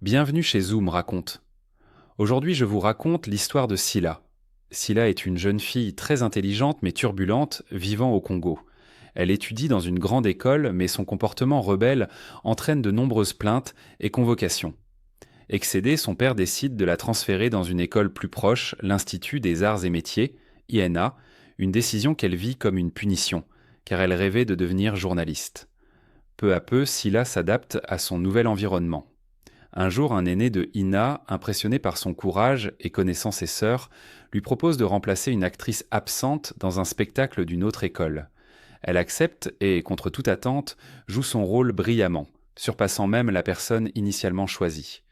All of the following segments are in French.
Bienvenue chez Zoom raconte. Aujourd'hui, je vous raconte l'histoire de Scylla. Scylla est une jeune fille très intelligente mais turbulente vivant au Congo. Elle étudie dans une grande école, mais son comportement rebelle entraîne de nombreuses plaintes et convocations. Excédé, son père décide de la transférer dans une école plus proche, l'Institut des Arts et Métiers, INA, une décision qu'elle vit comme une punition, car elle rêvait de devenir journaliste. Peu à peu, Scylla s'adapte à son nouvel environnement. Un jour, un aîné de Ina, impressionné par son courage et connaissant ses sœurs, lui propose de remplacer une actrice absente dans un spectacle d'une autre école. Elle accepte et, contre toute attente, joue son rôle brillamment, surpassant même la personne initialement choisie.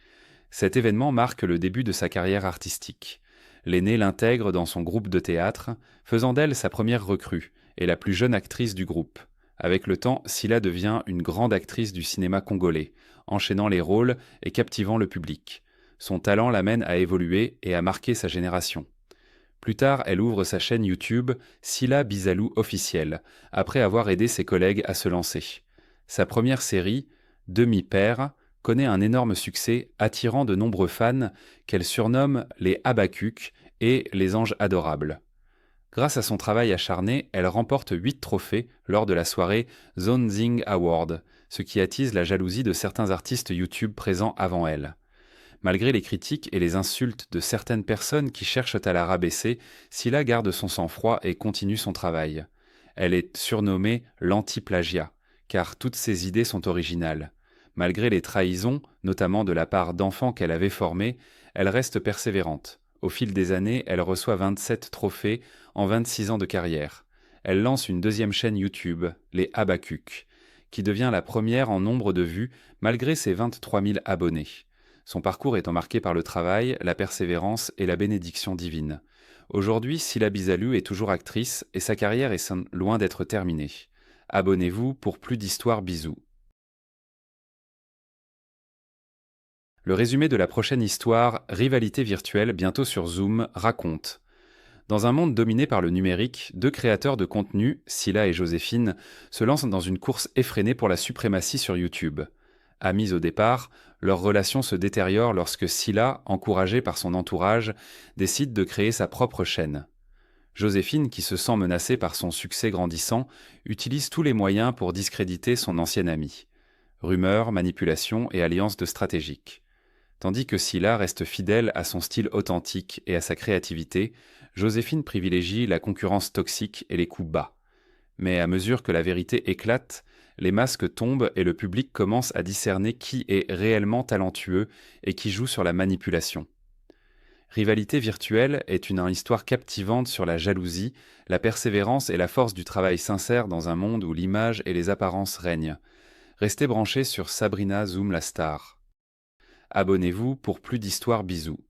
Cet événement marque le début de sa carrière artistique. L'aîné l'intègre dans son groupe de théâtre, faisant d'elle sa première recrue et la plus jeune actrice du groupe. Avec le temps, Scylla devient une grande actrice du cinéma congolais, enchaînant les rôles et captivant le public. Son talent l'amène à évoluer et à marquer sa génération. Plus tard, elle ouvre sa chaîne YouTube Scylla Bizalou Officiel, après avoir aidé ses collègues à se lancer. Sa première série, Demi-Père, connaît un énorme succès, attirant de nombreux fans qu'elle surnomme les Habakkuk et les Anges Adorables. Grâce à son travail acharné, elle remporte 8 trophées lors de la soirée Zonzing Award, ce qui attise la jalousie de certains artistes YouTube présents avant elle. Malgré les critiques et les insultes de certaines personnes qui cherchent à la rabaisser, Scylla garde son sang-froid et continue son travail. Elle est surnommée l'anti-plagiat, car toutes ses idées sont originales. Malgré les trahisons, notamment de la part d'enfants qu'elle avait formés, elle reste persévérante. Au fil des années, elle reçoit 27 trophées en 26 ans de carrière. Elle lance une deuxième chaîne YouTube, les Habakkuk, qui devient la première en nombre de vues malgré ses 23 000 abonnés. Son parcours étant marqué par le travail, la persévérance et la bénédiction divine. Aujourd'hui, Scylla Bizalou est toujours actrice et sa carrière est loin d'être terminée. Abonnez-vous pour plus d'histoires bisous. Le résumé de la prochaine histoire, Rivalité virtuelle, bientôt sur Zoom, raconte. Dans un monde dominé par le numérique, deux créateurs de contenu, Scylla et Joséphine, se lancent dans une course effrénée pour la suprématie sur YouTube. Amies au départ, leur relation se détériore lorsque Scylla, encouragée par son entourage, décide de créer sa propre chaîne. Joséphine, qui se sent menacée par son succès grandissant, utilise tous les moyens pour discréditer son ancienne amie. Rumeurs, manipulations et alliances de stratégiques. Tandis que Scylla reste fidèle à son style authentique et à sa créativité, Joséphine privilégie la concurrence toxique et les coups bas. Mais à mesure que la vérité éclate, les masques tombent et le public commence à discerner qui est réellement talentueux et qui joue sur la manipulation. Rivalité virtuelle est une histoire captivante sur la jalousie, la persévérance et la force du travail sincère dans un monde où l'image et les apparences règnent. Restez branchés sur Sabrina Zoom la star. Abonnez-vous pour plus d'histoires bisous.